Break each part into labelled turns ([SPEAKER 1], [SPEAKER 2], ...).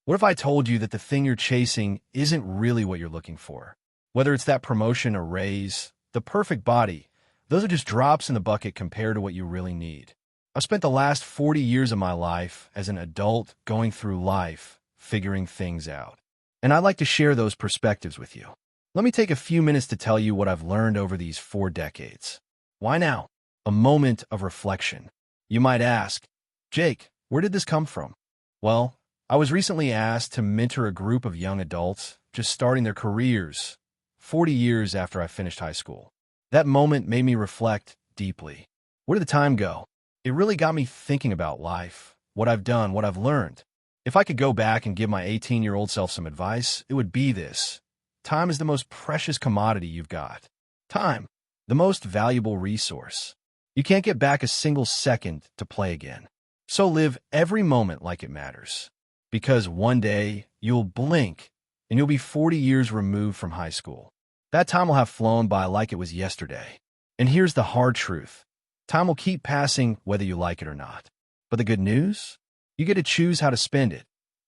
[SPEAKER 1] What if I told you that the thing you're chasing isn't really what you're looking for? Whether it's that promotion or raise, the perfect body, those are just drops in the bucket compared to what you really need. I've spent the last 40 years of my life as an adult going through life, figuring things out. And I'd like to share those perspectives with you. Let me take a few minutes to tell you what I've learned over these 4 decades. Why now? A moment of reflection. You might ask, Jake, where did this come from? Well, I was recently asked to mentor a group of young adults just starting their careers 40 years after I finished high school. That moment made me reflect deeply. Where did the time go? It really got me thinking about life, what I've done, what I've learned. If I could go back and give my 18-year-old self some advice, it would be this. Time is the most precious commodity you've got. Time, the most valuable resource. You can't get back a single second to play again. So live every moment like it matters. Because one day, you'll blink, and you'll be 40 years removed from high school. That time will have flown by like it was yesterday. And here's the hard truth. Time will keep passing whether you like it or not. But the good news? You get to choose how to spend it,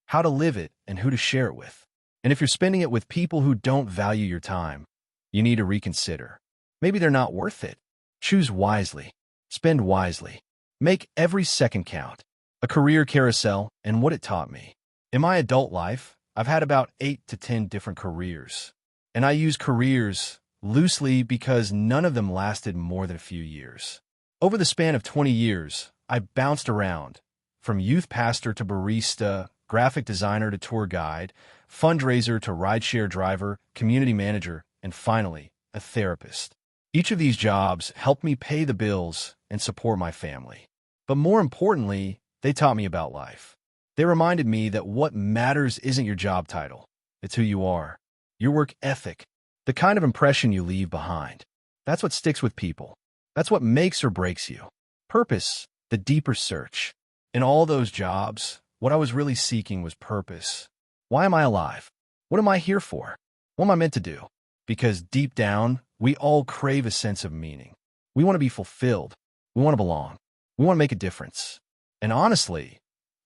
[SPEAKER 1] how to live it, and who to share it with. And if you're spending it with people who don't value your time, you need to reconsider. Maybe they're not worth it. Choose wisely. Spend wisely. Make every second count. A career carousel and what it taught me. In my adult life, I've had about 8 to 10 different careers. And I use careers loosely because none of them lasted more than a few years. Over the span of 20 years, I bounced around, from youth pastor to barista, graphic designer to tour guide, fundraiser to rideshare driver, community manager, and finally, a therapist. Each of these jobs helped me pay the bills and support my family. But more importantly, they taught me about life. They reminded me that what matters isn't your job title. It's who you are, your work ethic, the kind of impression you leave behind. That's what sticks with people. That's what makes or breaks you. Purpose, the deeper search. In all those jobs, what I was really seeking was purpose. Why am I alive? What am I here for? What am I meant to do? Because deep down, we all crave a sense of meaning. We want to be fulfilled. We want to belong. We want to make a difference. And honestly,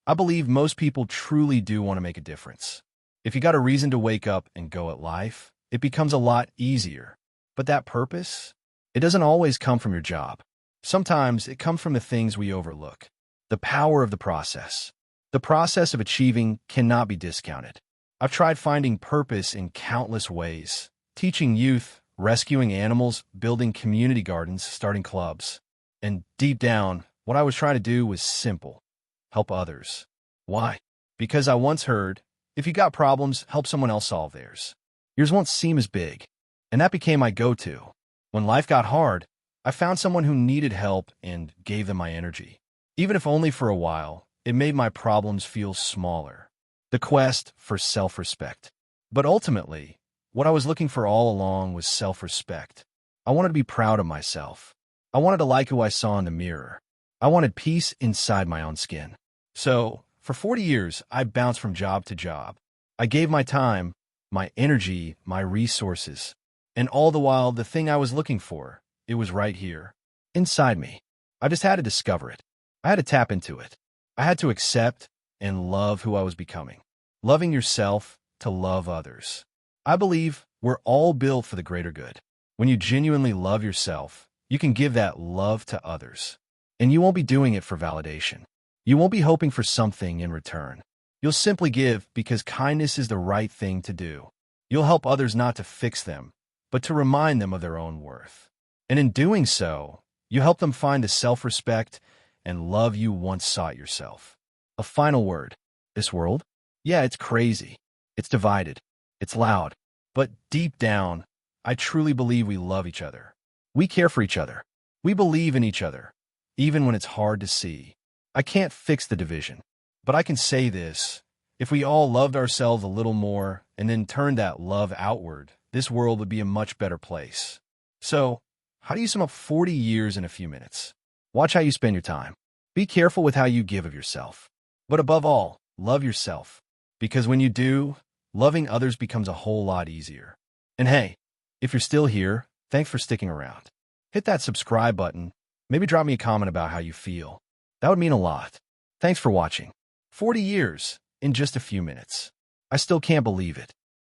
[SPEAKER 1] I believe most people truly do want to make a difference. If you got a reason to wake up and go at life, it becomes a lot easier. But that purpose, it doesn't always come from your job. Sometimes it comes from the things we overlook. The power of the process. The process of achieving cannot be discounted. I've tried finding purpose in countless ways. Teaching youth, rescuing animals, building community gardens, starting clubs. And deep down, what I was trying to do was simple. Help others. Why? Because I once heard, if you got problems, help someone else solve theirs. Yours won't seem as big. And that became my go-to. When life got hard, I found someone who needed help and gave them my energy. Even if only for a while, it made my problems feel smaller. The quest for self-respect. But ultimately, what I was looking for all along was self-respect. I wanted to be proud of myself. I wanted to like who I saw in the mirror. I wanted peace inside my own skin. So, for 40 years, I bounced from job to job. I gave my time, my energy, my resources. And all the while, the thing I was looking for, it was right here, inside me. I just had to discover it. I had to tap into it. I had to accept and love who I was becoming. Loving yourself to love others. I believe we're all built for the greater good. When you genuinely love yourself, you can give that love to others. And you won't be doing it for validation. You won't be hoping for something in return. You'll simply give because kindness is the right thing to do. You'll help others not to fix them, but to remind them of their own worth. And in doing so, you help them find the self-respect and love you once sought yourself. A final word. This world? Yeah, it's crazy. It's divided. It's loud. But deep down, I truly believe we love each other. We care for each other. We believe in each other, even when it's hard to see. I can't fix the division, but I can say this. If we all loved ourselves a little more and then turned that love outward, this world would be a much better place. So, how do you sum up 40 years in a few minutes? Watch how you spend your time. Be careful with how you give of yourself. But above all, love yourself. Because when you do, loving others becomes a whole lot easier. And hey, if you're still here, thanks for sticking around. Hit that subscribe button. Maybe drop me a comment about how you feel. That would mean a lot. Thanks for watching. 40 years. in just a few minutes. I still can't believe it.